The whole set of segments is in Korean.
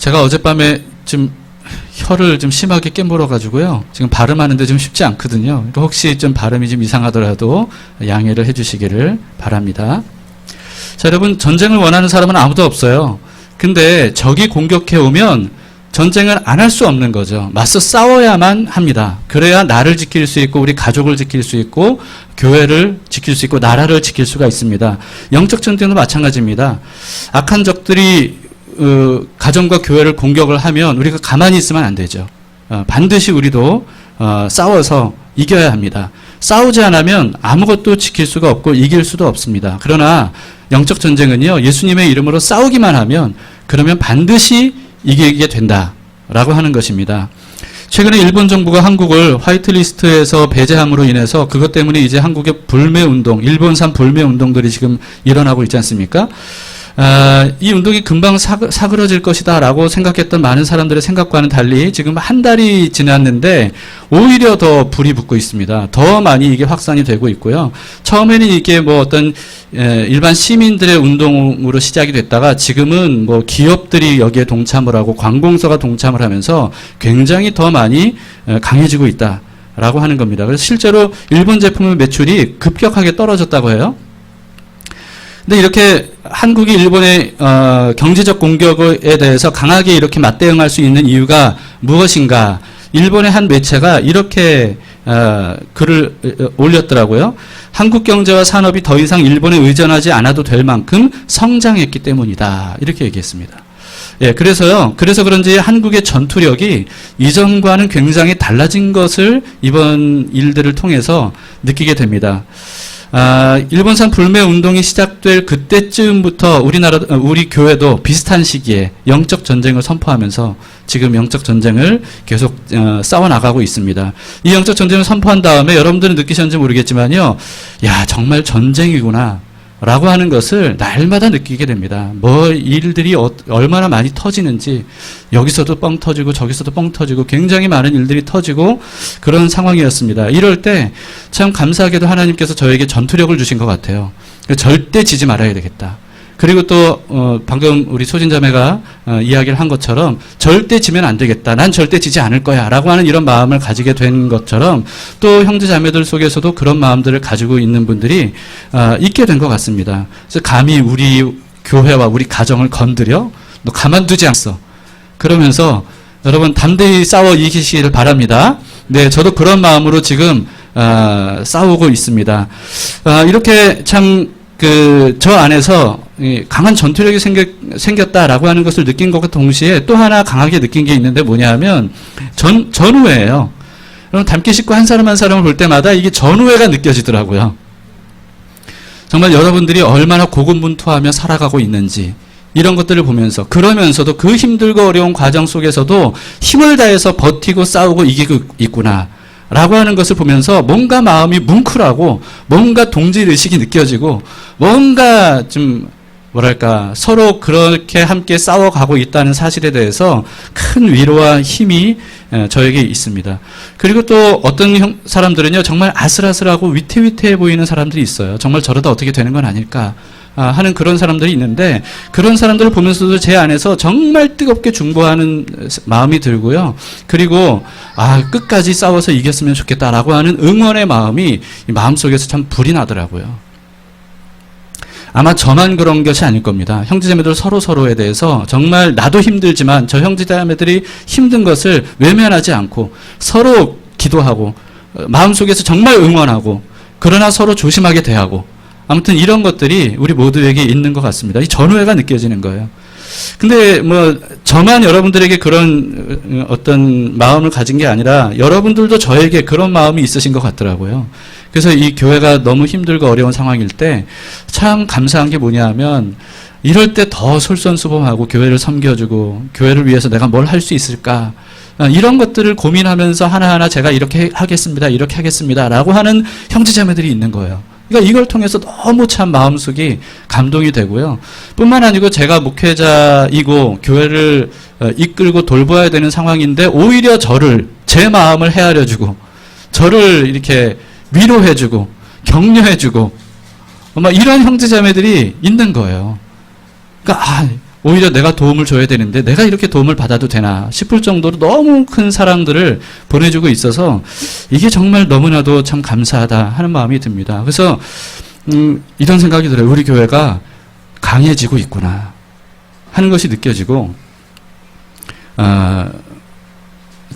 제가 어젯밤에 좀 혀를 좀 심하게 깨물어가지고요. 지금 발음하는데 좀 쉽지 않거든요. 그러니까 혹시 좀 발음이 좀 이상하더라도 양해를 해주시기를 바랍니다. 자, 여러분, 전쟁을 원하는 사람은 아무도 없어요. 근데 적이 공격해오면 전쟁을 안 할 수 없는 거죠. 맞서 싸워야만 합니다. 그래야 나를 지킬 수 있고 우리 가족을 지킬 수 있고 교회를 지킬 수 있고 나라를 지킬 수가 있습니다. 영적 전쟁도 마찬가지입니다. 악한 적들이 가정과 교회를 공격을 하면 우리가 가만히 있으면 안 되죠. 반드시 우리도 싸워서 이겨야 합니다. 싸우지 않으면 아무것도 지킬 수가 없고 이길 수도 없습니다. 그러나 영적 전쟁은요, 예수님의 이름으로 싸우기만 하면 그러면 반드시 이기게 된다라고 하는 것입니다. 최근에 일본 정부가 한국을 화이트리스트에서 배제함으로 인해서 그것 때문에 이제 한국의 불매운동, 일본산 불매운동들이 지금 일어나고 있지 않습니까? 이 운동이 금방 사그러질 것이다 라고 생각했던 많은 사람들의 생각과는 달리 지금 한 달이 지났는데 오히려 더 불이 붙고 있습니다. 더 많이 이게 확산이 되고 있고요. 처음에는 이게 뭐 어떤 일반 시민들의 운동으로 시작이 됐다가 지금은 뭐 기업들이 여기에 동참을 하고 관공서가 동참을 하면서 굉장히 더 많이 강해지고 있다라고 하는 겁니다. 그래서 실제로 일본 제품의 매출이 급격하게 떨어졌다고 해요. 근데 이렇게 한국이 일본의 경제적 공격에 대해서 강하게 이렇게 맞대응할 수 있는 이유가 무엇인가? 일본의 한 매체가 이렇게 글을 올렸더라고요. 한국 경제와 산업이 더 이상 일본에 의존하지 않아도 될 만큼 성장했기 때문이다. 이렇게 얘기했습니다. 예, 그래서 그런지 한국의 전투력이 이전과는 굉장히 달라진 것을 이번 일들을 통해서 느끼게 됩니다. 일본산 불매 운동이 시작될 그때쯤부터 우리 교회도 비슷한 시기에 영적 전쟁을 선포하면서 지금 영적 전쟁을 계속 싸워나가고 있습니다. 이 영적 전쟁을 선포한 다음에 여러분들은 느끼셨는지 모르겠지만요. 야, 정말 전쟁이구나 라고 하는 것을 날마다 느끼게 됩니다. 뭐 일들이 얼마나 많이 터지는지 여기서도 뻥 터지고 저기서도 뻥 터지고 굉장히 많은 일들이 터지고 그런 상황이었습니다. 이럴 때 참 감사하게도 하나님께서 저에게 전투력을 주신 것 같아요. 절대 지지 말아야 되겠다. 그리고 또 방금 우리 소진자매가 이야기를 한 것처럼 절대 지면 안 되겠다. 난 절대 지지 않을 거야 라고 하는 이런 마음을 가지게 된 것처럼 또 형제자매들 속에서도 그런 마음들을 가지고 있는 분들이 있게 된 것 같습니다. 그래서 감히 우리 교회와 우리 가정을 건드려? 너 가만두지 않았어. 그러면서 여러분 담대히 싸워 이기시기를 바랍니다. 네, 저도 그런 마음으로 지금 싸우고 있습니다. 이렇게 참 저 안에서 강한 전투력이 생겼다라고 하는 것을 느낀 것과 동시에 또 하나 강하게 느낀 게 있는데 뭐냐면 전우회예요. 여러분 담기 식구 한 사람 한 사람을 볼 때마다 이게 전우회가 느껴지더라고요. 정말 여러분들이 얼마나 고군분투하며 살아가고 있는지 이런 것들을 보면서 그러면서도 그 힘들고 어려운 과정 속에서도 힘을 다해서 버티고 싸우고 이기고 있구나 라고 하는 것을 보면서 뭔가 마음이 뭉클하고 뭔가 동질의식이 느껴지고 뭔가 좀 뭐랄까 서로 그렇게 함께 싸워가고 있다는 사실에 대해서 큰 위로와 힘이 저에게 있습니다. 그리고 또 어떤 사람들은요 정말 아슬아슬하고 위태위태해 보이는 사람들이 있어요. 정말 저러다 어떻게 되는 건 아닐까 하는 그런 사람들이 있는데 그런 사람들을 보면서도 제 안에서 정말 뜨겁게 중보하는 마음이 들고요. 그리고 끝까지 싸워서 이겼으면 좋겠다라고 하는 응원의 마음이 마음속에서 참 불이 나더라고요. 아마 저만 그런 것이 아닐 겁니다. 형제자매들 서로에 대해서 정말 나도 힘들지만 저 형제자매들이 힘든 것을 외면하지 않고 서로 기도하고 마음속에서 정말 응원하고 그러나 서로 조심하게 대하고 아무튼 이런 것들이 우리 모두에게 있는 것 같습니다. 이 전우회가 느껴지는 거예요. 근데 뭐 저만 여러분들에게 그런 어떤 마음을 가진 게 아니라 여러분들도 저에게 그런 마음이 있으신 것 같더라고요. 그래서 이 교회가 너무 힘들고 어려운 상황일 때 참 감사한 게 뭐냐 하면 이럴 때 더 솔선수범하고 교회를 섬겨주고 교회를 위해서 내가 뭘 할 수 있을까 이런 것들을 고민하면서 하나하나 제가 이렇게 하겠습니다 라고 하는 형제자매들이 있는 거예요. 그러니까 이걸 통해서 너무 참 마음속이 감동이 되고요. 뿐만 아니고 제가 목회자이고 교회를 이끌고 돌봐야 되는 상황인데 오히려 제 마음을 헤아려주고 저를 이렇게 위로해주고 격려해주고 이런 형제자매들이 있는 거예요. 그러니까 오히려 내가 도움을 줘야 되는데 내가 이렇게 도움을 받아도 되나 싶을 정도로 너무 큰 사랑들을 보내주고 있어서 이게 정말 너무나도 참 감사하다 하는 마음이 듭니다. 그래서 이런 생각이 들어요. 우리 교회가 강해지고 있구나 하는 것이 느껴지고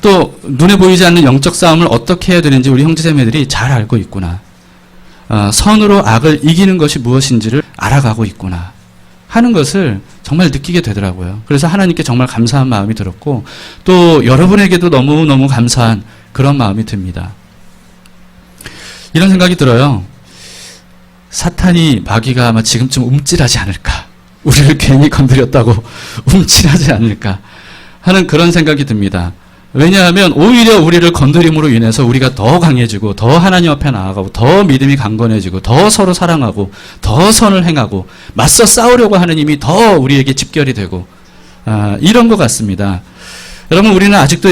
또 눈에 보이지 않는 영적 싸움을 어떻게 해야 되는지 우리 형제자매들이 잘 알고 있구나. 선으로 악을 이기는 것이 무엇인지를 알아가고 있구나 하는 것을 정말 느끼게 되더라고요. 그래서 하나님께 정말 감사한 마음이 들었고 또 여러분에게도 너무너무 감사한 그런 마음이 듭니다. 이런 생각이 들어요. 사탄이 마귀가 아마 지금쯤 움찔하지 않을까. 우리를 괜히 건드렸다고 움찔하지 않을까 하는 그런 생각이 듭니다. 왜냐하면 오히려 우리를 건드림으로 인해서 우리가 더 강해지고 더 하나님 앞에 나아가고 더 믿음이 강건해지고 더 서로 사랑하고 더 선을 행하고 맞서 싸우려고 하는 힘이 더 우리에게 집결이 되고 이런 것 같습니다. 여러분 우리는 아직도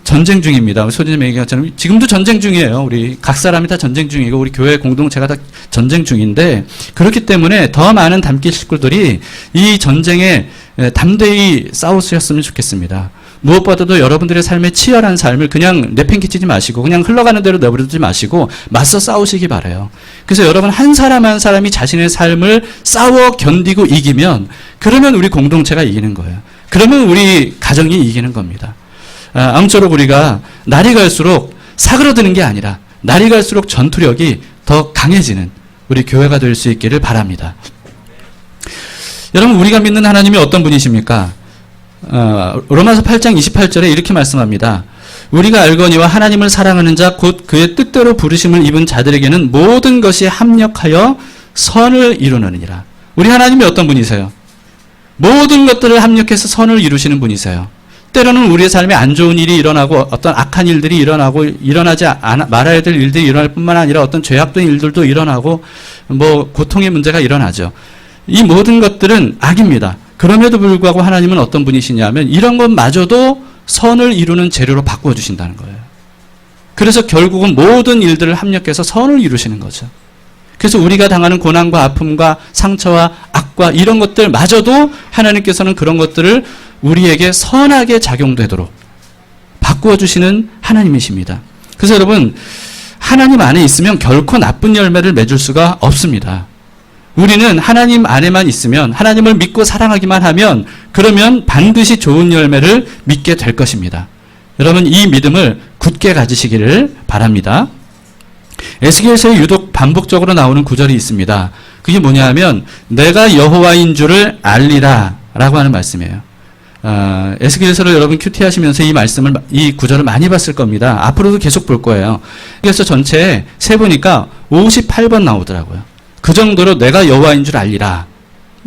전쟁 중입니다. 소진님 얘기했처럼 지금도 전쟁 중이에요. 우리 각 사람이 다 전쟁 중이고 우리 교회 공동체가 다 전쟁 중인데 그렇기 때문에 더 많은 담길 식구들이 이 전쟁에 담대히 싸우셨으면 좋겠습니다. 무엇보다도 여러분들의 삶의 치열한 삶을 그냥 내팽개치지 마시고 그냥 흘러가는 대로 내버려두지 마시고 맞서 싸우시기 바라요. 그래서 여러분 한 사람 한 사람이 자신의 삶을 싸워 견디고 이기면 그러면 우리 공동체가 이기는 거예요. 그러면 우리 가정이 이기는 겁니다. 아무쪼록 우리가 날이 갈수록 사그러드는 게 아니라 날이 갈수록 전투력이 더 강해지는 우리 교회가 될 수 있기를 바랍니다. 여러분 우리가 믿는 하나님이 어떤 분이십니까? 로마서 8장 28절에 이렇게 말씀합니다. 우리가 알거니와 하나님을 사랑하는 자 곧 그의 뜻대로 부르심을 입은 자들에게는 모든 것이 합력하여 선을 이루느니라. 우리 하나님이 어떤 분이세요? 모든 것들을 합력해서 선을 이루시는 분이세요. 때로는 우리의 삶에 안 좋은 일이 일어나고 어떤 악한 일들이 일어나고 일어나지 말아야 될 일들이 일어날 뿐만 아니라 어떤 죄악된 일들도 일어나고 고통의 문제가 일어나죠. 이 모든 것들은 악입니다. 그럼에도 불구하고 하나님은 어떤 분이시냐면 이런 것마저도 선을 이루는 재료로 바꾸어 주신다는 거예요. 그래서 결국은 모든 일들을 합력해서 선을 이루시는 거죠. 그래서 우리가 당하는 고난과 아픔과 상처와 악과 이런 것들마저도 하나님께서는 그런 것들을 우리에게 선하게 작용되도록 바꾸어 주시는 하나님이십니다. 그래서 여러분 하나님 안에 있으면 결코 나쁜 열매를 맺을 수가 없습니다. 우리는 하나님 안에만 있으면 하나님을 믿고 사랑하기만 하면 그러면 반드시 좋은 열매를 믿게 될 것입니다. 여러분 이 믿음을 굳게 가지시기를 바랍니다. 에스겔서에 유독 반복적으로 나오는 구절이 있습니다. 그게 뭐냐 하면 내가 여호와인 줄을 알리라 라고 하는 말씀이에요. 에스겔서를 여러분 큐티 하시면서 이 구절을 많이 봤을 겁니다. 앞으로도 계속 볼 거예요. 그래서 전체에 세보니까 58번 나오더라고요. 그 정도로 내가 여호와인 줄 알리라.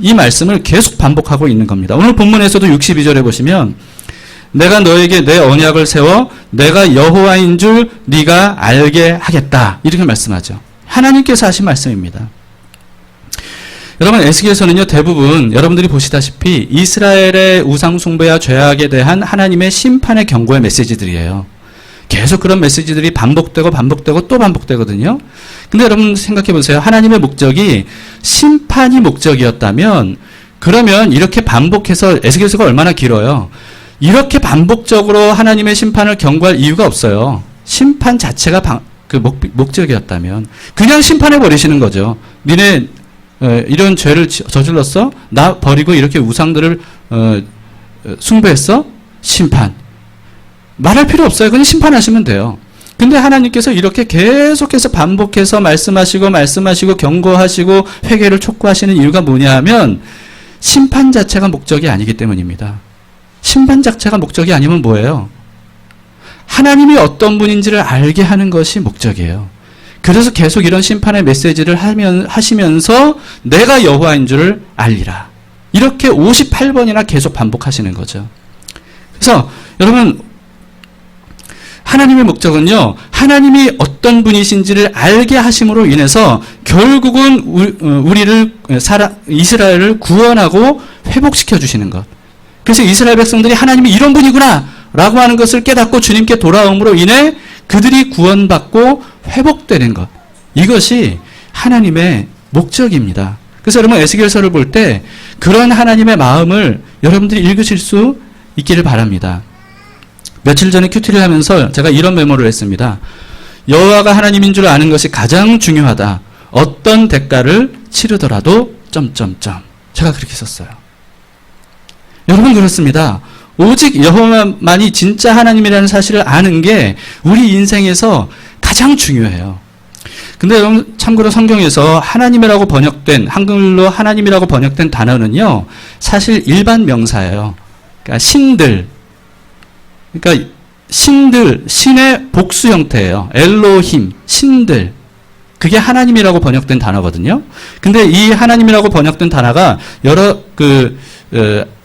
이 말씀을 계속 반복하고 있는 겁니다. 오늘 본문에서도 62절에 보시면 내가 너에게 내 언약을 세워 내가 여호와인 줄 네가 알게 하겠다. 이렇게 말씀하죠. 하나님께서 하신 말씀입니다. 여러분 에스겔서는요 대부분 여러분들이 보시다시피 이스라엘의 우상 숭배와 죄악에 대한 하나님의 심판의 경고의 메시지들이에요. 계속 그런 메시지들이 반복되고 또 반복되거든요. 근데 여러분 생각해 보세요. 하나님의 목적이 심판이 목적이었다면 그러면 이렇게 반복해서 에스겔서가 얼마나 길어요. 이렇게 반복적으로 하나님의 심판을 경고할 이유가 없어요. 심판 자체가 목적이었다면 그냥 심판해 버리시는 거죠. 니네 이런 죄를 저질렀어? 나 버리고 이렇게 우상들을 숭배했어? 심판. 말할 필요 없어요. 그냥 심판하시면 돼요. 근데 하나님께서 이렇게 계속해서 반복해서 말씀하시고 경고하시고 회개를 촉구하시는 이유가 뭐냐 하면 심판 자체가 목적이 아니기 때문입니다. 심판 자체가 목적이 아니면 뭐예요? 하나님이 어떤 분인지를 알게 하는 것이 목적이에요. 그래서 계속 이런 심판의 메시지를 하시면서 내가 여호와인 줄을 알리라. 이렇게 58번이나 계속 반복하시는 거죠. 그래서 여러분 하나님의 목적은요. 하나님이 어떤 분이신지를 알게 하심으로 인해서 결국은 이스라엘을 구원하고 회복시켜 주시는 것. 그래서 이스라엘 백성들이 하나님이 이런 분이구나 라고 하는 것을 깨닫고 주님께 돌아옴으로 인해 그들이 구원받고 회복되는 것. 이것이 하나님의 목적입니다. 그래서 여러분 에스겔서를 볼 때 그런 하나님의 마음을 여러분들이 읽으실 수 있기를 바랍니다. 며칠 전에 큐티를 하면서 제가 이런 메모를 했습니다. 여호와가 하나님인 줄 아는 것이 가장 중요하다. 어떤 대가를 치르더라도 제가 그렇게 썼어요. 여러분 그렇습니다. 오직 여호와만이 진짜 하나님이라는 사실을 아는 게 우리 인생에서 가장 중요해요. 근데 여러분 참고로 성경에서 하나님이라고 번역된, 한글로 하나님이라고 번역된 단어는요, 사실 일반 명사예요. 그러니까 신들, 그러니까 신의 복수 형태예요. 엘로힘, 신들. 그게 하나님이라고 번역된 단어거든요. 근데 이 하나님이라고 번역된 단어가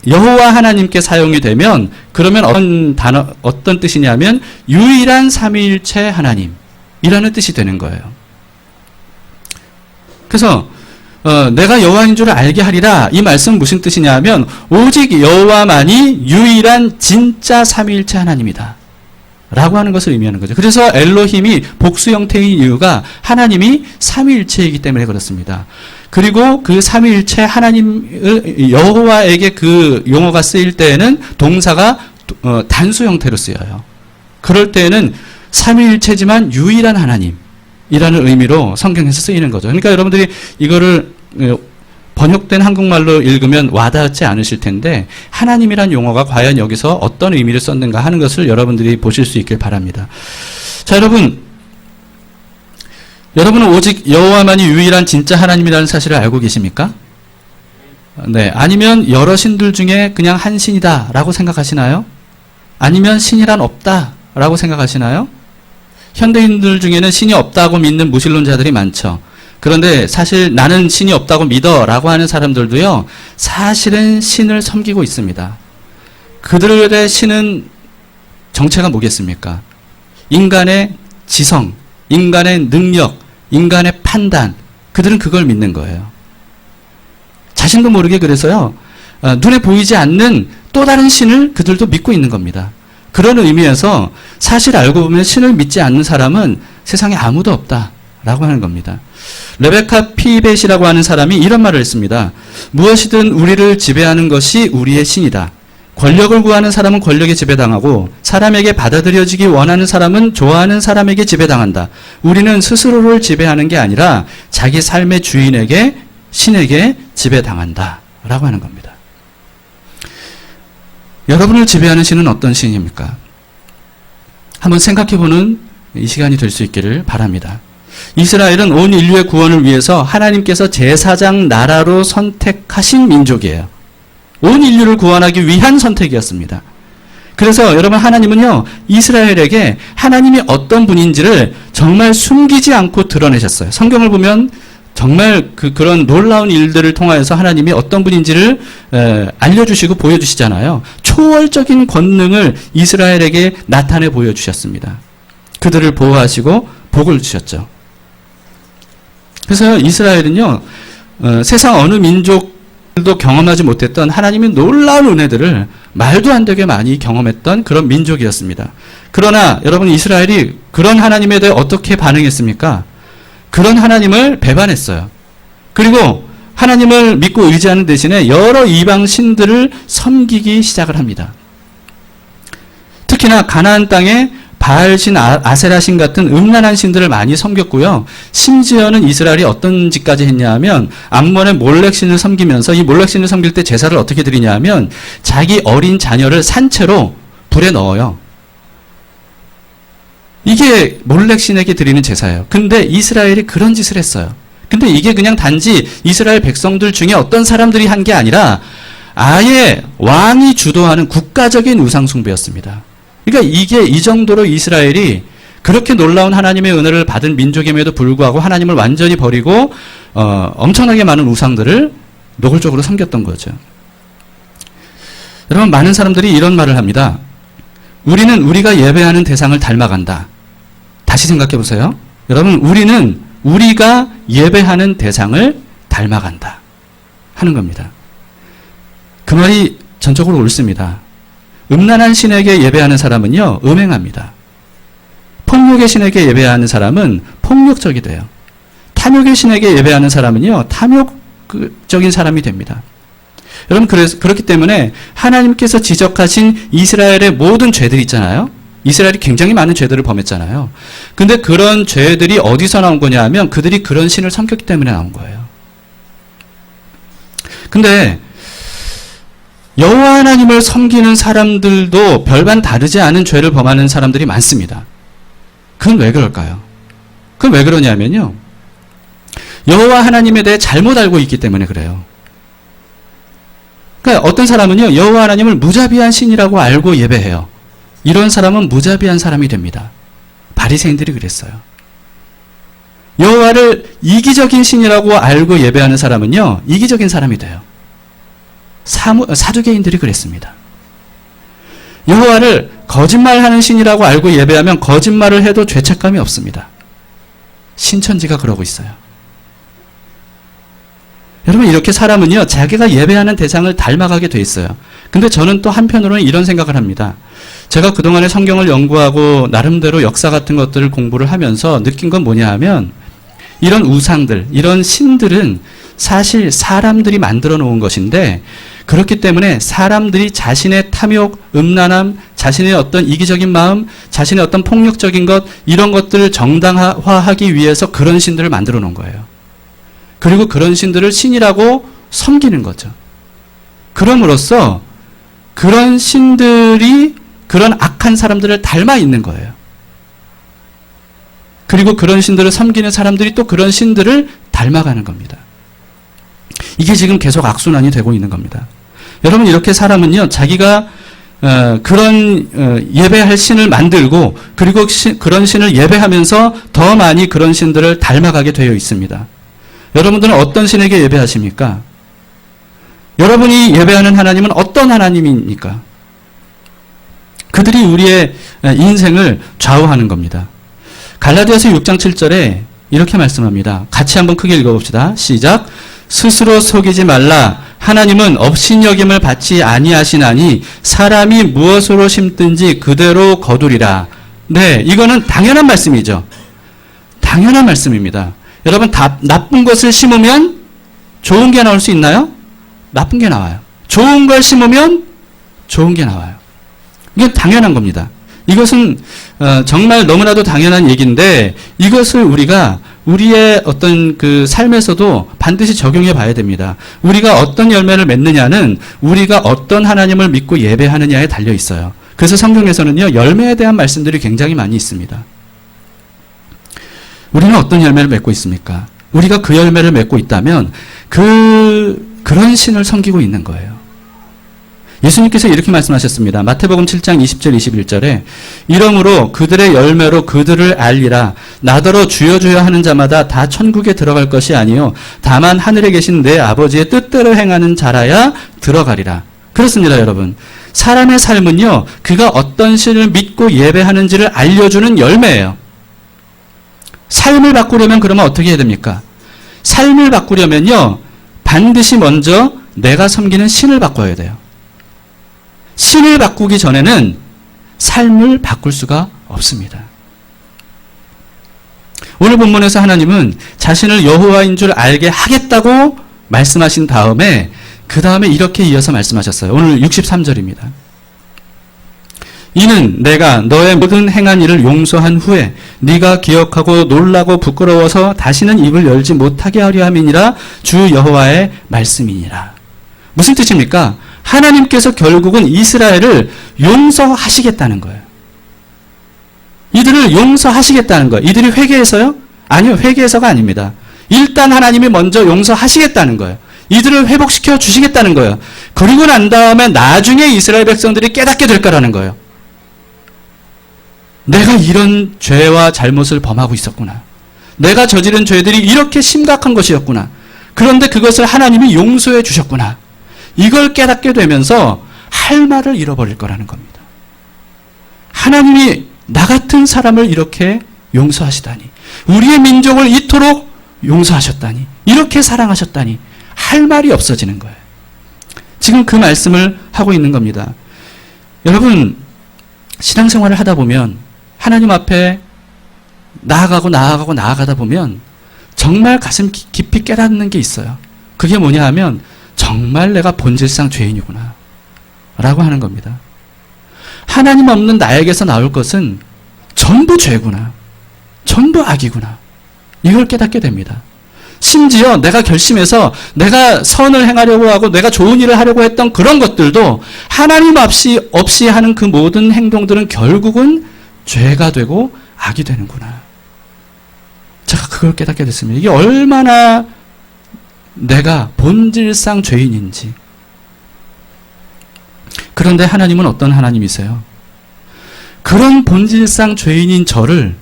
여호와 하나님께 사용이 되면, 그러면 어떤 뜻이냐면 유일한 삼위일체 하나님이라는 뜻이 되는 거예요. 그래서 내가 여호와인 줄 알게 하리라, 이 말씀은 무슨 뜻이냐면 오직 여호와만이 유일한 진짜 삼위일체 하나님이다 라고 하는 것을 의미하는 거죠. 그래서 엘로힘이 복수 형태인 이유가 하나님이 삼위일체이기 때문에 그렇습니다. 그리고 그 삼위일체 하나님 여호와에게 그 용어가 쓰일 때에는 동사가 단수 형태로 쓰여요. 그럴 때에는 삼위일체지만 유일한 하나님이라는 의미로 성경에서 쓰이는 거죠. 그러니까 여러분들이 이거를 번역된 한국말로 읽으면 와닿지 않으실 텐데 하나님이란 용어가 과연 여기서 어떤 의미를 썼는가 하는 것을 여러분들이 보실 수 있길 바랍니다. 자, 여러분은 오직 여호와만이 유일한 진짜 하나님이라는 사실을 알고 계십니까? 네. 아니면 여러 신들 중에 그냥 한 신이다라고 생각하시나요? 아니면 신이란 없다라고 생각하시나요? 현대인들 중에는 신이 없다고 믿는 무신론자들이 많죠. 그런데 사실 나는 신이 없다고 믿어라고 하는 사람들도요, 사실은 신을 섬기고 있습니다. 그들의 신은 정체가 뭐겠습니까? 인간의 지성, 인간의 능력, 인간의 판단, 그들은 그걸 믿는 거예요. 자신도 모르게 그래서요, 눈에 보이지 않는 또 다른 신을 그들도 믿고 있는 겁니다. 그런 의미에서 사실 알고 보면 신을 믿지 않는 사람은 세상에 아무도 없다라고 하는 겁니다. 레베카 피벳이라고 하는 사람이 이런 말을 했습니다. 무엇이든 우리를 지배하는 것이 우리의 신이다. 권력을 구하는 사람은 권력에 지배당하고 사람에게 받아들여지기 원하는 사람은 좋아하는 사람에게 지배당한다. 우리는 스스로를 지배하는 게 아니라 자기 삶의 주인에게, 신에게 지배당한다 라고 하는 겁니다. 여러분을 지배하는 신은 어떤 신입니까? 한번 생각해보는 이 시간이 될 수 있기를 바랍니다. 이스라엘은 온 인류의 구원을 위해서 하나님께서 제사장 나라로 선택하신 민족이에요. 온 인류를 구원하기 위한 선택이었습니다. 그래서 여러분, 하나님은요, 이스라엘에게 하나님이 어떤 분인지를 정말 숨기지 않고 드러내셨어요. 성경을 보면 정말 그런 놀라운 일들을 통하여서 하나님이 어떤 분인지를 알려주시고 보여주시잖아요. 초월적인 권능을 이스라엘에게 나타내 보여주셨습니다. 그들을 보호하시고 복을 주셨죠. 그래서 이스라엘은요, 세상 어느 민족도 경험하지 못했던 하나님의 놀라운 은혜들을 말도 안 되게 많이 경험했던 그런 민족이었습니다. 그러나 여러분, 이스라엘이 그런 하나님에 대해 어떻게 반응했습니까? 그런 하나님을 배반했어요. 그리고 하나님을 믿고 의지하는 대신에 여러 이방 신들을 섬기기 시작을 합니다. 특히나 가나안 땅에 바알신, 아세라신 같은 음란한 신들을 많이 섬겼고요. 심지어는 이스라엘이 어떤 짓까지 했냐면 암몬의 몰렉신을 섬기면서, 이 몰렉신을 섬길 때 제사를 어떻게 드리냐면 자기 어린 자녀를 산채로 불에 넣어요. 이게 몰렉신에게 드리는 제사예요. 근데 이스라엘이 그런 짓을 했어요. 근데 이게 그냥 단지 이스라엘 백성들 중에 어떤 사람들이 한 게 아니라 아예 왕이 주도하는 국가적인 우상숭배였습니다. 그러니까 이게 이 정도로 이스라엘이 그렇게 놀라운 하나님의 은혜를 받은 민족임에도 불구하고 하나님을 완전히 버리고 엄청나게 많은 우상들을 노골적으로 섬겼던 거죠. 여러분, 많은 사람들이 이런 말을 합니다. 우리는 우리가 예배하는 대상을 닮아간다. 다시 생각해 보세요. 여러분, 우리는 우리가 예배하는 대상을 닮아간다 하는 겁니다. 그 말이 전적으로 옳습니다. 음란한 신에게 예배하는 사람은요, 음행합니다. 폭력의 신에게 예배하는 사람은 폭력적이 돼요. 탐욕의 신에게 예배하는 사람은요, 탐욕 폭력적인 사람이 됩니다. 여러분, 그렇기 때문에 하나님께서 지적하신 이스라엘의 모든 죄들이 있잖아요. 이스라엘이 굉장히 많은 죄들을 범했잖아요. 근데 그런 죄들이 어디서 나온 거냐 하면 그들이 그런 신을 섬겼기 때문에 나온 거예요. 근데 여호와 하나님을 섬기는 사람들도 별반 다르지 않은 죄를 범하는 사람들이 많습니다. 그건 왜 그럴까요? 그건 왜 그러냐면요, 여호와 하나님에 대해 잘못 알고 있기 때문에 그래요. 그러니까 어떤 사람은요, 여호와 하나님을 무자비한 신이라고 알고 예배해요. 이런 사람은 무자비한 사람이 됩니다. 바리새인들이 그랬어요. 여호와를 이기적인 신이라고 알고 예배하는 사람은요, 이기적인 사람이 돼요. 사두개인들이 그랬습니다. 여호와를 거짓말하는 신이라고 알고 예배하면 거짓말을 해도 죄책감이 없습니다. 신천지가 그러고 있어요. 여러분, 이렇게 사람은요, 자기가 예배하는 대상을 닮아가게 돼 있어요. 근데 저는 또 한편으로는 이런 생각을 합니다. 제가 그동안에 성경을 연구하고 나름대로 역사 같은 것들을 공부를 하면서 느낀 건 뭐냐 하면, 이런 우상들, 이런 신들은 사실 사람들이 만들어 놓은 것인데, 그렇기 때문에 사람들이 자신의 탐욕, 음란함, 자신의 어떤 이기적인 마음, 자신의 어떤 폭력적인 것, 이런 것들을 정당화하기 위해서 그런 신들을 만들어 놓은 거예요. 그리고 그런 신들을 신이라고 섬기는 거죠. 그럼으로써 그런 신들이 그런 악한 사람들을 닮아 있는 거예요. 그리고 그런 신들을 섬기는 사람들이 또 그런 신들을 닮아가는 겁니다. 이게 지금 계속 악순환이 되고 있는 겁니다. 여러분, 이렇게 사람은요, 자기가 그런 예배할 신을 만들고, 그리고 그런 신을 예배하면서 더 많이 그런 신들을 닮아가게 되어 있습니다. 여러분들은 어떤 신에게 예배하십니까? 여러분이 예배하는 하나님은 어떤 하나님입니까? 그들이 우리의 인생을 좌우하는 겁니다. 갈라디아서 6장 7절에 이렇게 말씀합니다. 같이 한번 크게 읽어봅시다. 시작. 스스로 속이지 말라. 하나님은 업신여김을 받지 아니하시나니 사람이 무엇으로 심든지 그대로 거두리라. 네, 이거는 당연한 말씀이죠. 당연한 말씀입니다. 여러분, 나쁜 것을 심으면 좋은 게 나올 수 있나요? 나쁜 게 나와요. 좋은 걸 심으면 좋은 게 나와요. 이게 당연한 겁니다. 이것은 정말 너무나도 당연한 얘기인데, 이것을 우리가 우리의 어떤 그 삶에서도 반드시 적용해 봐야 됩니다. 우리가 어떤 열매를 맺느냐는 우리가 어떤 하나님을 믿고 예배하느냐에 달려 있어요. 그래서 성경에서는요, 열매에 대한 말씀들이 굉장히 많이 있습니다. 우리는 어떤 열매를 맺고 있습니까? 우리가 그 열매를 맺고 있다면 그런 신을 섬기고 있는 거예요. 예수님께서 이렇게 말씀하셨습니다. 마태복음 7장 20절 21절에 이러므로 그들의 열매로 그들을 알리라. 나더러 주여 주여 하는 자마다 다 천국에 들어갈 것이 아니요 다만 하늘에 계신 내 아버지의 뜻대로 행하는 자라야 들어가리라. 그렇습니다, 여러분. 사람의 삶은요, 그가 어떤 신을 믿고 예배하는지를 알려주는 열매예요. 삶을 바꾸려면 그러면 어떻게 해야 됩니까? 삶을 바꾸려면요, 반드시 먼저 내가 섬기는 신을 바꿔야 돼요. 신을 바꾸기 전에는 삶을 바꿀 수가 없습니다. 오늘 본문에서 하나님은 자신을 여호와인 줄 알게 하겠다고 말씀하신 다음에 그 다음에 이렇게 이어서 말씀하셨어요. 오늘 63절입니다. 이는 내가 너의 모든 행한 일을 용서한 후에 네가 기억하고 놀라고 부끄러워서 다시는 입을 열지 못하게 하려 함이니라. 주 여호와의 말씀이니라. 무슨 뜻입니까? 하나님께서 결국은 이스라엘을 용서하시겠다는 거예요. 이들을 용서하시겠다는 거예요. 이들이 회개해서요? 아니요, 회개해서가 아닙니다. 일단 하나님이 먼저 용서하시겠다는 거예요. 이들을 회복시켜 주시겠다는 거예요. 그리고 난 다음에 나중에 이스라엘 백성들이 깨닫게 될 거라는 거예요. 내가 이런 죄와 잘못을 범하고 있었구나. 내가 저지른 죄들이 이렇게 심각한 것이었구나. 그런데 그것을 하나님이 용서해 주셨구나. 이걸 깨닫게 되면서 할 말을 잃어버릴 거라는 겁니다. 하나님이 나 같은 사람을 이렇게 용서하시다니, 우리의 민족을 이토록 용서하셨다니, 이렇게 사랑하셨다니 할 말이 없어지는 거예요. 지금 그 말씀을 하고 있는 겁니다. 여러분, 신앙생활을 하다 보면 하나님 앞에 나아가다 보면 정말 가슴 깊이 깨닫는 게 있어요. 그게 뭐냐 하면 정말 내가 본질상 죄인이구나 라고 하는 겁니다. 하나님 없는 나에게서 나올 것은 전부 죄구나, 전부 악이구나, 이걸 깨닫게 됩니다. 심지어 내가 결심해서 내가 선을 행하려고 하고 내가 좋은 일을 하려고 했던 그런 것들도 하나님 없이 하는 그 모든 행동들은 결국은 죄가 되고 악이 되는구나. 제가 그걸 깨닫게 됐습니다. 이게 얼마나 내가 본질상 죄인인지. 그런데 하나님은 어떤 하나님이세요? 그런 본질상 죄인인 저를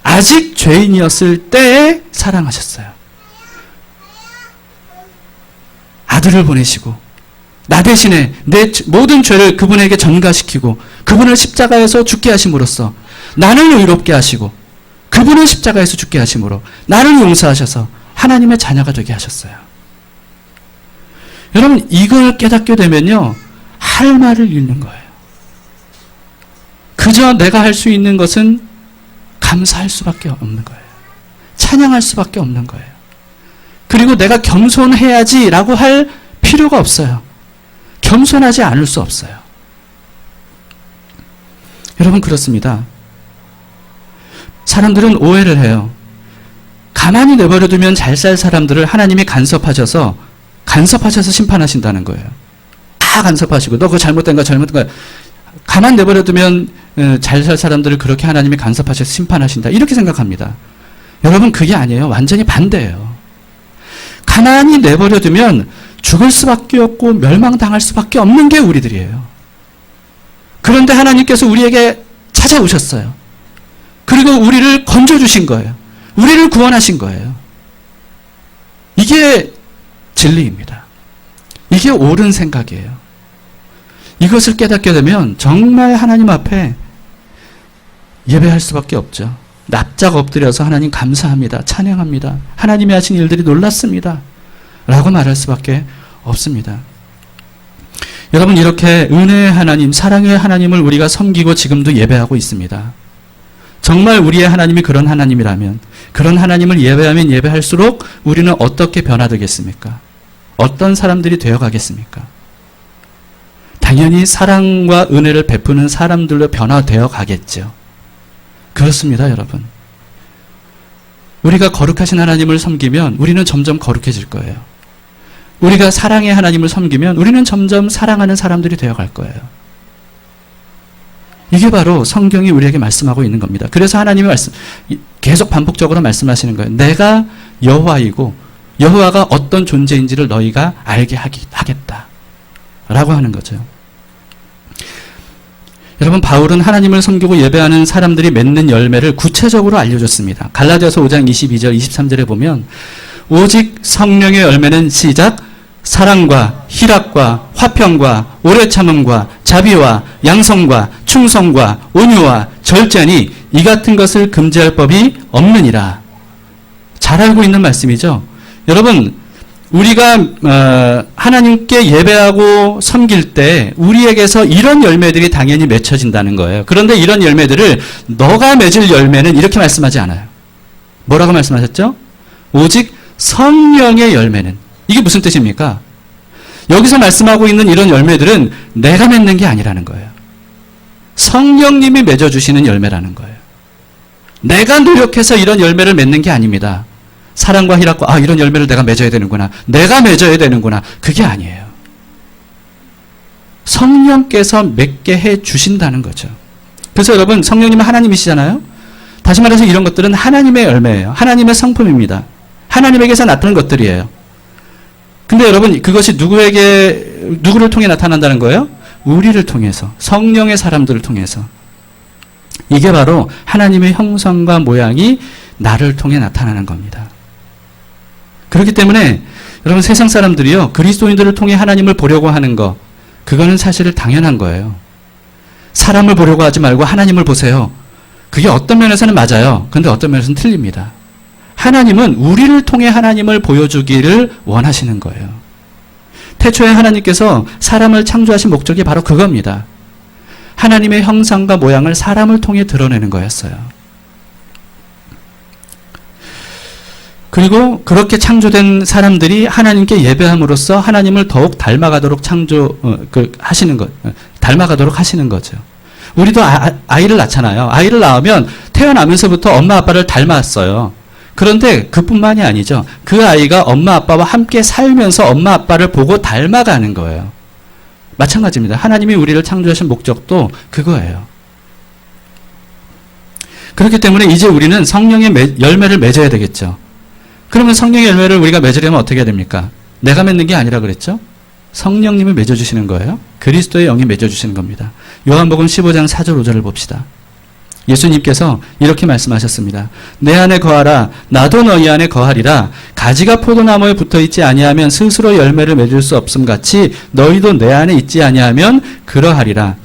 아직 죄인이었을 때에 사랑하셨어요. 아들을 보내시고 나 대신에 내 모든 죄를 그분에게 전가시키고 그분을 십자가에서 죽게 하심으로써 나를 의롭게 하시고 그분을 십자가에서 죽게 하심으로 나를 용서하셔서 하나님의 자녀가 되게 하셨어요. 여러분, 이걸 깨닫게 되면요, 할 말을 잃는 거예요. 그저 내가 할 수 있는 것은 감사할 수밖에 없는 거예요. 찬양할 수밖에 없는 거예요. 그리고 내가 겸손해야지라고 할 필요가 없어요. 겸손하지 않을 수 없어요. 여러분, 그렇습니다. 사람들은 오해를 해요. 가만히 내버려두면 잘 살 사람들을 하나님이 간섭하셔서 심판하신다는 거예요. 다 간섭하시고 너 그거 잘못된 거야. 가만 내버려두면 잘 살 사람들을 그렇게 하나님이 간섭하셔서 심판하신다. 이렇게 생각합니다. 여러분, 그게 아니에요. 완전히 반대예요. 가만히 내버려두면 죽을 수밖에 없고 멸망당할 수밖에 없는 게 우리들이에요. 그런데 하나님께서 우리에게 찾아오셨어요. 그리고 우리를 건져주신 거예요. 우리를 구원하신 거예요. 이게 진리입니다. 이게 옳은 생각이에요. 이것을 깨닫게 되면 정말 하나님 앞에 예배할 수밖에 없죠. 납작 엎드려서 하나님 감사합니다. 찬양합니다. 하나님이 하신 일들이 놀랐습니다. 라고 말할 수밖에 없습니다. 여러분, 이렇게 은혜의 하나님, 사랑의 하나님을 우리가 섬기고 지금도 예배하고 있습니다. 정말 우리의 하나님이 그런 하나님이라면, 그런 하나님을 예배하면 예배할수록 우리는 어떻게 변화되겠습니까? 어떤 사람들이 되어가겠습니까? 당연히 사랑과 은혜를 베푸는 사람들로 변화되어 가겠죠. 그렇습니다, 여러분. 우리가 거룩하신 하나님을 섬기면 우리는 점점 거룩해질 거예요. 우리가 사랑의 하나님을 섬기면 우리는 점점 사랑하는 사람들이 되어갈 거예요. 이게 바로 성경이 우리에게 말씀하고 있는 겁니다. 그래서 하나님이 계속 반복적으로 말씀하시는 거예요. 내가 여호와이고 여호와가 어떤 존재인지를 너희가 알게 하겠다 라고 하는 거죠. 여러분, 바울은 하나님을 섬기고 예배하는 사람들이 맺는 열매를 구체적으로 알려줬습니다. 갈라디아서 5장 22절 23절에 보면 오직 성령의 열매는 시작 사랑과 희락과 화평과 오래 참음과 자비와 양성과 충성과 온유와 절제니 이 같은 것을 금지할 법이 없느니라. 잘 알고 있는 말씀이죠. 여러분, 우리가 하나님께 예배하고 섬길 때 우리에게서 이런 열매들이 당연히 맺혀진다는 거예요. 그런데 이런 열매들을 너가 맺을 열매는 이렇게 말씀하지 않아요. 뭐라고 말씀하셨죠? 오직 성령의 열매는. 이게 무슨 뜻입니까? 여기서 말씀하고 있는 이런 열매들은 내가 맺는 게 아니라는 거예요. 성령님이 맺어주시는 열매라는 거예요. 내가 노력해서 이런 열매를 맺는 게 아닙니다. 사랑과 희락과 이런 열매를 내가 맺어야 되는구나. 내가 맺어야 되는구나. 그게 아니에요. 성령께서 맺게 해 주신다는 거죠. 그래서 여러분, 성령님은 하나님이시잖아요. 다시 말해서 이런 것들은 하나님의 열매예요. 하나님의 성품입니다. 하나님에게서 나타난 것들이에요. 근데 여러분, 그것이 누구를 통해 나타난다는 거예요? 우리를 통해서, 성령의 사람들을 통해서. 이게 바로 하나님의 형상과 모양이 나를 통해 나타나는 겁니다. 그렇기 때문에 여러분, 세상 사람들이요, 그리스도인들을 통해 하나님을 보려고 하는 거, 그거는 사실 당연한 거예요. 사람을 보려고 하지 말고 하나님을 보세요. 그게 어떤 면에서는 맞아요. 근데 어떤 면에서는 틀립니다. 하나님은 우리를 통해 하나님을 보여주기를 원하시는 거예요. 태초에 하나님께서 사람을 창조하신 목적이 바로 그겁니다. 하나님의 형상과 모양을 사람을 통해 드러내는 거였어요. 그리고 그렇게 창조된 사람들이 하나님께 예배함으로써 하나님을 더욱 닮아가도록 하시는 것, 닮아가도록 하시는 거죠. 우리도 아이를 낳잖아요. 아이를 낳으면 태어나면서부터 엄마 아빠를 닮았어요. 그런데 그뿐만이 아니죠. 그 아이가 엄마 아빠와 함께 살면서 엄마 아빠를 보고 닮아가는 거예요. 마찬가지입니다. 하나님이 우리를 창조하신 목적도 그거예요. 그렇기 때문에 이제 우리는 성령의 열매를 맺어야 되겠죠. 그러면 성령의 열매를 우리가 맺으려면 어떻게 해야 됩니까? 내가 맺는 게 아니라 그랬죠? 성령님을 맺어주시는 거예요. 그리스도의 영이 맺어주시는 겁니다. 요한복음 15장 4절 5절을 봅시다. 예수님께서 이렇게 말씀하셨습니다. 내 안에 거하라 나도 너희 안에 거하리라. 가지가 포도나무에 붙어있지 아니하면 스스로 열매를 맺을 수 없음 같이 너희도 내 안에 있지 아니하면 그러하리라.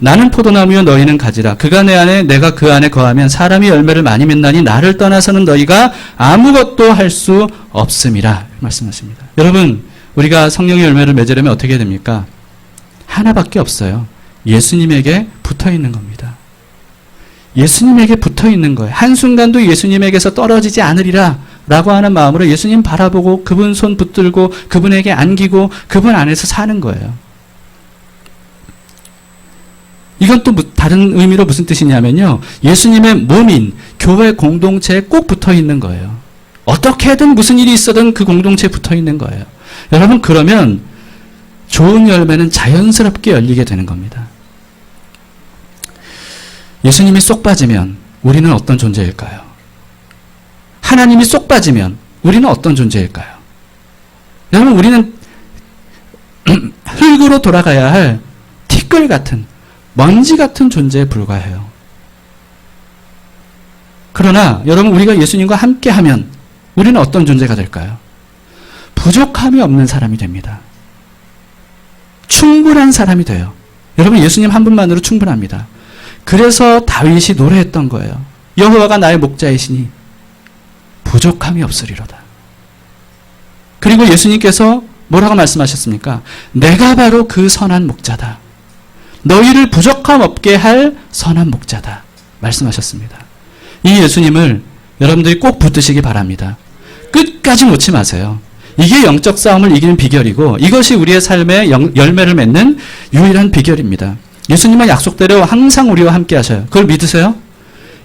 나는 포도나무요 너희는 가지라. 그가 내 안에 내가 그 안에 거하면 사람이 열매를 많이 맺나니 나를 떠나서는 너희가 아무것도 할 수 없음이라 말씀하십니다. 여러분 우리가 성령의 열매를 맺으려면 어떻게 해야 됩니까? 하나밖에 없어요. 예수님에게 붙어있는 겁니다. 예수님에게 붙어있는 거예요. 한순간도 예수님에게서 떨어지지 않으리라 라고 하는 마음으로 예수님 바라보고 그분 손 붙들고 그분에게 안기고 그분 안에서 사는 거예요. 이건 또 다른 의미로 무슨 뜻이냐면요. 예수님의 몸인 교회 공동체에 꼭 붙어있는 거예요. 어떻게든 무슨 일이 있어든 그 공동체에 붙어있는 거예요. 여러분 그러면 좋은 열매는 자연스럽게 열리게 되는 겁니다. 예수님이 쏙 빠지면 우리는 어떤 존재일까요? 하나님이 쏙 빠지면 우리는 어떤 존재일까요? 여러분 우리는 흙으로 돌아가야 할 티끌 같은 먼지 같은 존재에 불과해요. 그러나 여러분 우리가 예수님과 함께하면 우리는 어떤 존재가 될까요? 부족함이 없는 사람이 됩니다. 충분한 사람이 돼요. 여러분 예수님 한 분만으로 충분합니다. 그래서 다윗이 노래했던 거예요. 여호와가 나의 목자이시니 부족함이 없으리로다. 그리고 예수님께서 뭐라고 말씀하셨습니까? 내가 바로 그 선한 목자다. 너희를 부족함 없게 할 선한 목자다. 말씀하셨습니다. 이 예수님을 여러분들이 꼭 붙드시기 바랍니다. 끝까지 놓지 마세요. 이게 영적 싸움을 이기는 비결이고 이것이 우리의 삶에 열매를 맺는 유일한 비결입니다. 예수님은 약속대로 항상 우리와 함께 하셔요. 그걸 믿으세요?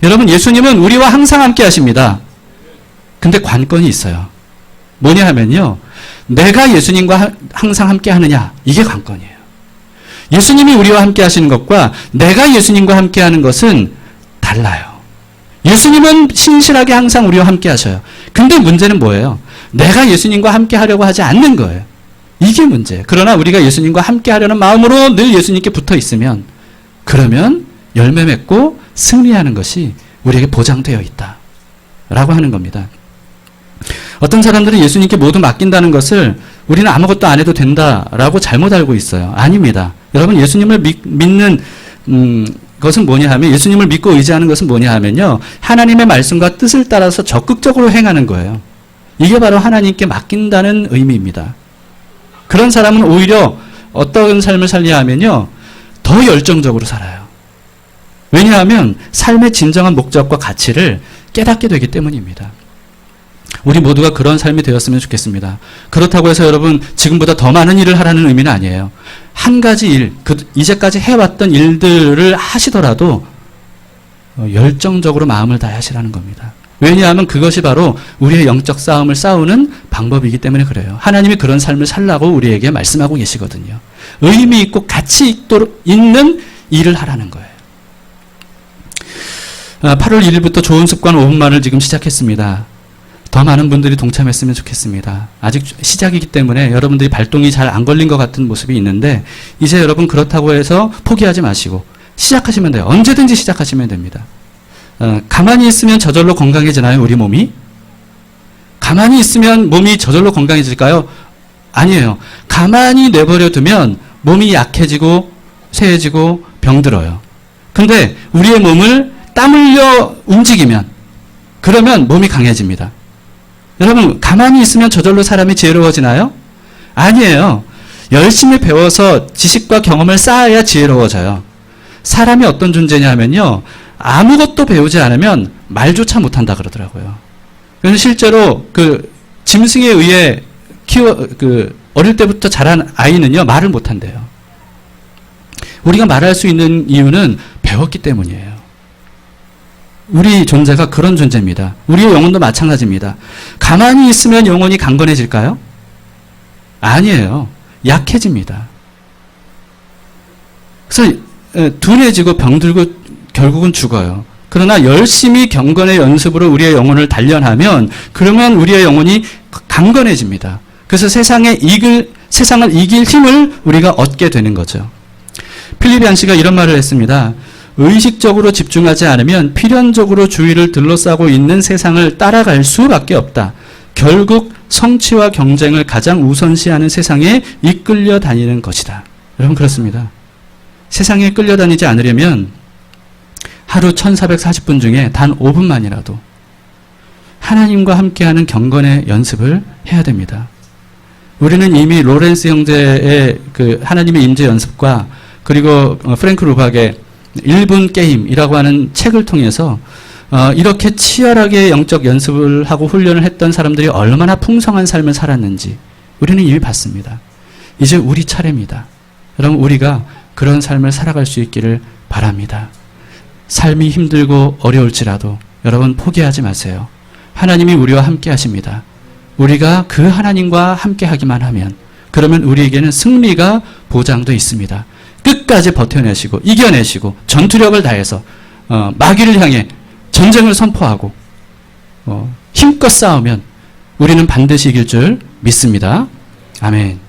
여러분 예수님은 우리와 항상 함께 하십니다. 근데 관건이 있어요. 뭐냐 하면요. 내가 예수님과 항상 함께 하느냐 이게 관건이에요. 예수님이 우리와 함께 하시는 것과 내가 예수님과 함께 하는 것은 달라요. 예수님은 신실하게 항상 우리와 함께 하셔요. 근데 문제는 뭐예요? 내가 예수님과 함께 하려고 하지 않는 거예요. 이게 문제예요. 그러나 우리가 예수님과 함께 하려는 마음으로 늘 예수님께 붙어 있으면 그러면 열매 맺고 승리하는 것이 우리에게 보장되어 있다. 라고 하는 겁니다. 어떤 사람들은 예수님께 모두 맡긴다는 것을 우리는 아무것도 안 해도 된다라고 잘못 알고 있어요. 아닙니다. 여러분 예수님을 믿는 것은 뭐냐 하면 예수님을 믿고 의지하는 것은 뭐냐 하면요. 하나님의 말씀과 뜻을 따라서 적극적으로 행하는 거예요. 이게 바로 하나님께 맡긴다는 의미입니다. 그런 사람은 오히려 어떤 삶을 살냐 하면요. 더 열정적으로 살아요. 왜냐하면 삶의 진정한 목적과 가치를 깨닫게 되기 때문입니다. 우리 모두가 그런 삶이 되었으면 좋겠습니다. 그렇다고 해서 여러분 지금보다 더 많은 일을 하라는 의미는 아니에요. 한 가지 일, 이제까지 해왔던 일들을 하시더라도 열정적으로 마음을 다하시라는 겁니다. 왜냐하면 그것이 바로 우리의 영적 싸움을 싸우는 방법이기 때문에 그래요. 하나님이 그런 삶을 살라고 우리에게 말씀하고 계시거든요. 의미 있고 가치 있도록 있는 일을 하라는 거예요. 8월 1일부터 좋은 습관 5분만을 지금 시작했습니다. 더 많은 분들이 동참했으면 좋겠습니다. 아직 시작이기 때문에 여러분들이 발동이 잘 안 걸린 것 같은 모습이 있는데 이제 여러분 그렇다고 해서 포기하지 마시고 시작하시면 돼요. 언제든지 시작하시면 됩니다. 가만히 있으면 저절로 건강해지나요? 우리 몸이? 가만히 있으면 몸이 저절로 건강해질까요? 아니에요. 가만히 내버려 두면 몸이 약해지고 쇠해지고 병들어요. 근데 우리의 몸을 땀 흘려 움직이면 그러면 몸이 강해집니다. 여러분 가만히 있으면 저절로 사람이 지혜로워지나요? 아니에요. 열심히 배워서 지식과 경험을 쌓아야 지혜로워져요. 사람이 어떤 존재냐 하면요. 아무것도 배우지 않으면 말조차 못한다 그러더라고요. 그래서 실제로 그 짐승에 의해 어릴 때부터 자란 아이는요, 말을 못 한대요. 우리가 말할 수 있는 이유는 배웠기 때문이에요. 우리 존재가 그런 존재입니다. 우리의 영혼도 마찬가지입니다. 가만히 있으면 영혼이 강건해질까요? 아니에요. 약해집니다. 그래서 둔해지고 병들고 결국은 죽어요. 그러나 열심히 경건의 연습으로 우리의 영혼을 단련하면 그러면 우리의 영혼이 강건해집니다. 그래서 세상을 이길 힘을 우리가 얻게 되는 거죠. 필립 얀시가 이런 말을 했습니다. 의식적으로 집중하지 않으면 필연적으로 주위를 둘러싸고 있는 세상을 따라갈 수밖에 없다. 결국 성취와 경쟁을 가장 우선시하는 세상에 이끌려 다니는 것이다. 여러분 그렇습니다. 세상에 끌려다니지 않으려면 하루 1440분 중에 단 5분만이라도 하나님과 함께하는 경건의 연습을 해야 됩니다. 우리는 이미 로렌스 형제의 그 하나님의 임재 연습과 그리고 프랭크 루박의 1분 게임이라고 하는 책을 통해서 이렇게 치열하게 영적 연습을 하고 훈련을 했던 사람들이 얼마나 풍성한 삶을 살았는지 우리는 이미 봤습니다. 이제 우리 차례입니다. 여러분 우리가 그런 삶을 살아갈 수 있기를 바랍니다. 삶이 힘들고 어려울지라도 여러분 포기하지 마세요. 하나님이 우리와 함께 하십니다. 우리가 그 하나님과 함께 하기만 하면 그러면 우리에게는 승리가 보장되어 있습니다. 끝까지 버텨내시고 이겨내시고 전투력을 다해서 마귀를 향해 전쟁을 선포하고 힘껏 싸우면 우리는 반드시 이길 줄 믿습니다. 아멘.